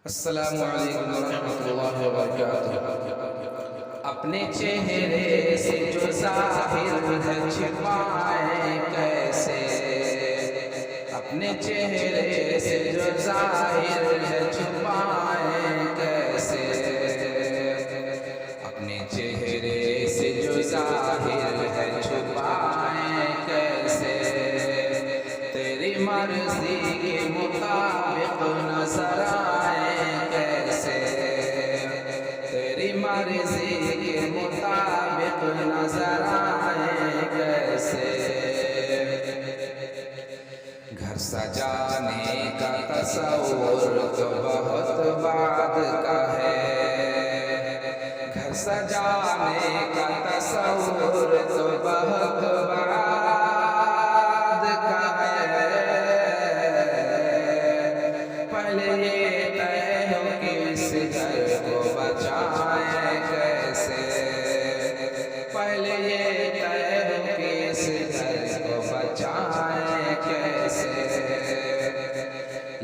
अस्सलामु अलैकुम वरहमतुल्लाहि वबरकातुहू। अपने चेहरे से जो ज़ाहिर है छिपाए कैसे, अपने चेहरे से जो ज़ाहिर है छुपाए कैसे, अपने चेहरे से जो ज़ाहिर है छुपाए कैसे, तेरी मर्ज़ी के मुताबिक नज़र आए कैसे, तेरी मर्ज़ी के मुताबिक नज़र आए कैसे। घर सजाने का तसव्वुर तो बहुत बाद का है, घर सजाने का तसव्वुर तो बहुत बाद का है। पहले ये तय हो कि इस घर को बचाए कैसे, पहले ये तय हो कि इस घर को बचाए कैसे।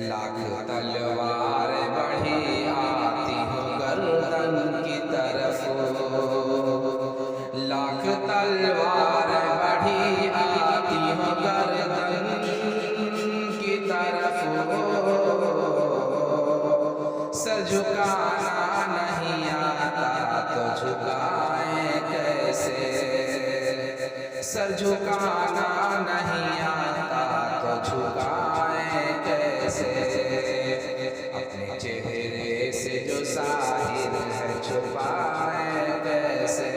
लाख तलवार बढ़ी आती हो गर्दन की तरफ, लाख तलवार बढ़ी आती हो गर्दन की तरफ, सर झुकाना नहीं आता तो झुकाए कैसे, सर झुकाना नहीं आता तो झुकाए कैसे। अपने चेहरे से जो ज़ाहिर है छुपाए कैसे।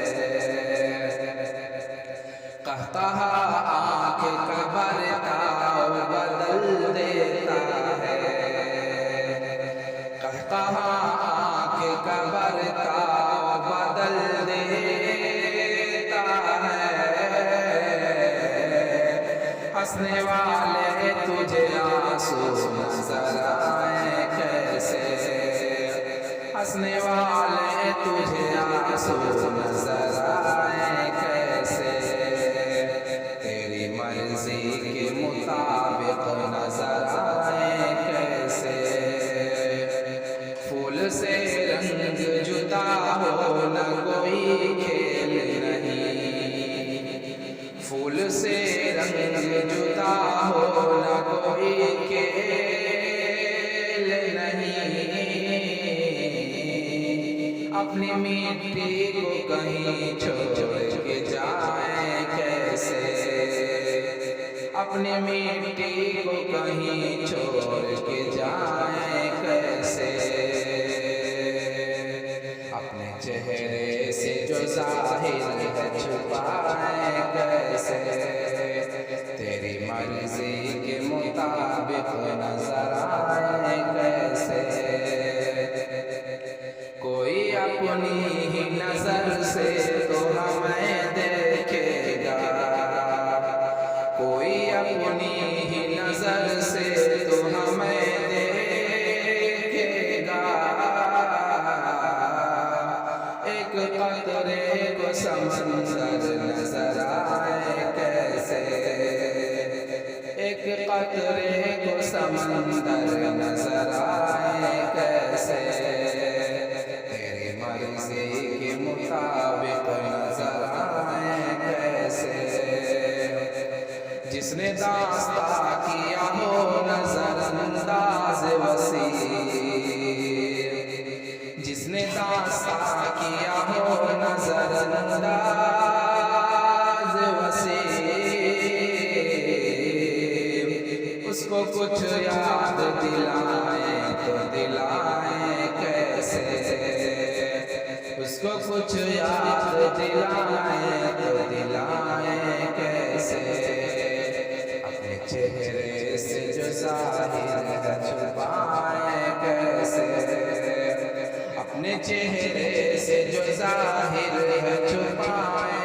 कहता आँख का बर्ताव बदल देता है, कहता आँख का बर्ताव बदल देता है। हंसने वाले तुझे आंसू नजर आए कैसे, हंसने वाले तुझे आंसू नजर आए कैसे। तेरी मर्जी के मुताबिक नजर आए कैसे। फूल से रंग जुदा हो न कोई खेल नहीं, फूल से रंग जुदा हो न कोई खेल नहीं। अपनी मिट्टी को कहीं छोड़ के जाए कैसे, अपनी मिट्टी को कहीं छोड़ के जाए कैसे। अपने चेहरे से जो ज़ाहिर है छुपाए कैसे, तेरी मर्जी के मुताबिक नजर आए कैसे। कोई अपनी ही नजर से तो हमें देखेगा, कोई अपनी ही नजर से तो हमें देखेगा। एक कतरे को समंदर नजर आए कैसे, एक कतरे को समंदर नजर आए कैसे। तेरी मर्जी के मुताबिक नजर आए कैसे। जिसने दास्ता किया हो नजरअंदाज वसीर, जिसने दास्ता किया हो नजरअंदाज वसीर, उसको कुछ याद दिलाए तो दिलाए कैसे, उसको कुछ याद दिलाए तो दिलाए कैसे। अपने चेहरे से जो ज़ाहिर है छुपाए कैसे, अपने चेहरे से जो ज़ाहिर है छुपाए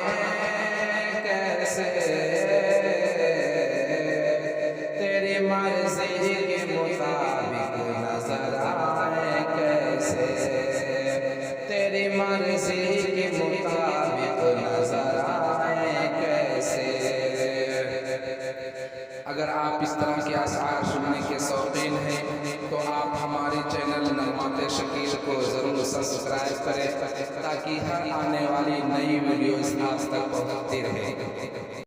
कैसे। तेरी मर्ज़ी के मुताबिक नजर आए कैसे, तेरी मर्ज़ी के मुताबिक नजर आए कैसे। अगर आप इस तरह के आसार सुनने के शौकीन हैं तो आप हमारे चैनल नगमा के शकील को ज़रूर सब्सक्राइब करें ताकि हर आने वाली नई वीडियोस आप तक पहुंचती रहे।